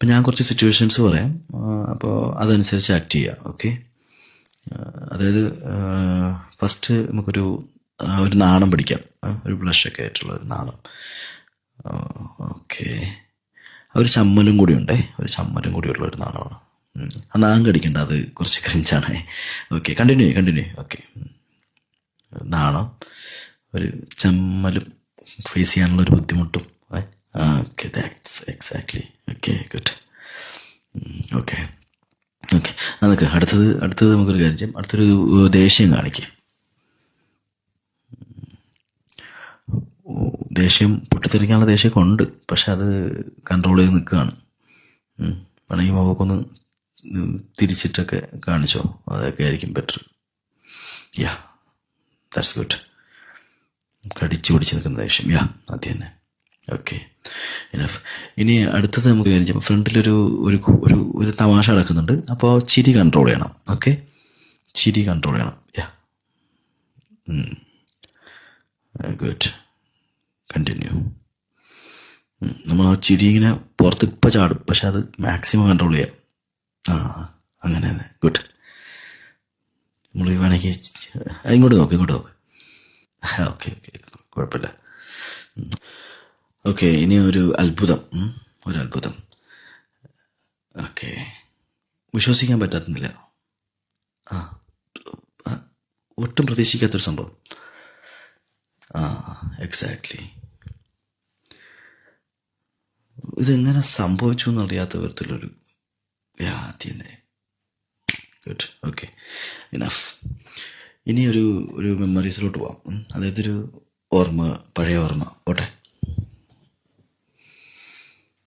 അപ്പം ഞാൻ കുറച്ച് സിറ്റുവേഷൻസ് പറയാം, അപ്പോൾ അതനുസരിച്ച് ആക്ട് ചെയ്യുക. ഓക്കെ? അതായത് ഫസ്റ്റ് നമുക്കൊരു ഒരു നാണം പിടിക്കാം, ഒരു ബ്ലഷൊക്കെ ആയിട്ടുള്ള ഒരു നാണം. ഓക്കെ, ഒരു ചമ്മലും കൂടി ഉണ്ടേ, ഒരു ചമ്മലും കൂടിയുള്ള ഒരു നാണമാണ്. ആ നാം കടിക്കണ്ട, അത് കുറച്ച് ക്രിഞ്ചാണേ. Okay, continue. ഓക്കെ, നാണം, ഒരു ചമ്മലും ഫേസ് ചെയ്യാനുള്ള ഒരു ബുദ്ധിമുട്ടും. Okay, that's exactly. Okay, good. Okay, അതൊക്കെ അടുത്തത് നമുക്കൊരു കാര്യം ചെയ്യാം. അടുത്തൊരു ദേഷ്യം കാണിക്കുക. ദേഷ്യം, പൊട്ടിത്തെറിക്കാനുള്ള ദേഷ്യമൊക്കെ ഉണ്ട്, പക്ഷെ അത് കൺട്രോൾ ചെയ്ത് നിൽക്കുകയാണ്. വേണമെങ്കിൽ മുഖമൊക്കെ തിരിച്ചിട്ടൊക്കെ കാണിച്ചോ, അതൊക്കെ ആയിരിക്കും ബെറ്റർ. Yeah, that's good. കടിച്ചു പിടിച്ച് നിൽക്കുന്ന ദേഷ്യം, യാ, അത് തന്നെ. Okay, enough. ഇനി അടുത്തത് നമുക്ക് കാര്യം ചെയ്യാം. ഫ്രണ്ടിലൊരു ഒരു തമാശ നടക്കുന്നുണ്ട്, അപ്പോൾ ചിരി കൺട്രോൾ ചെയ്യണം. ഓക്കെ, ചിരി കൺട്രോൾ ചെയ്യണം. യാ, ഗുഡ്. കണ്ടിന്യൂ. നമ്മൾ ആ ചിരി ഇങ്ങനെ പുറത്ത് ഇപ്പം ചാടും, പക്ഷെ അത് മാക്സിമം കൺട്രോൾ ചെയ്യാം. അങ്ങനെ തന്നെ, ഗുഡ്. നമ്മൾ വേണമെങ്കിൽ ഇങ്ങോട്ട് നോക്ക്. ഓക്കെ, കുഴപ്പമില്ല. ഓക്കെ, ഇനി ഒരു അത്ഭുതം. ഓക്കെ, വിശ്വസിക്കാൻ പറ്റാത്തുന്നില്ല. ഒട്ടും പ്രതീക്ഷിക്കാത്തൊരു സംഭവം. എക്സാക്ട്ലി. ഇതെങ്ങനെ സംഭവിച്ചു എന്നറിയാത്ത വിധത്തിലൊരു തന്നെ. ഗുഡ്. Okay, enough. ഇനി ഒരു മെമ്മറീസിലോട്ട് പോവാം. അതായത് ഒരു പഴയ ഓർമ്മ പോട്ടെ.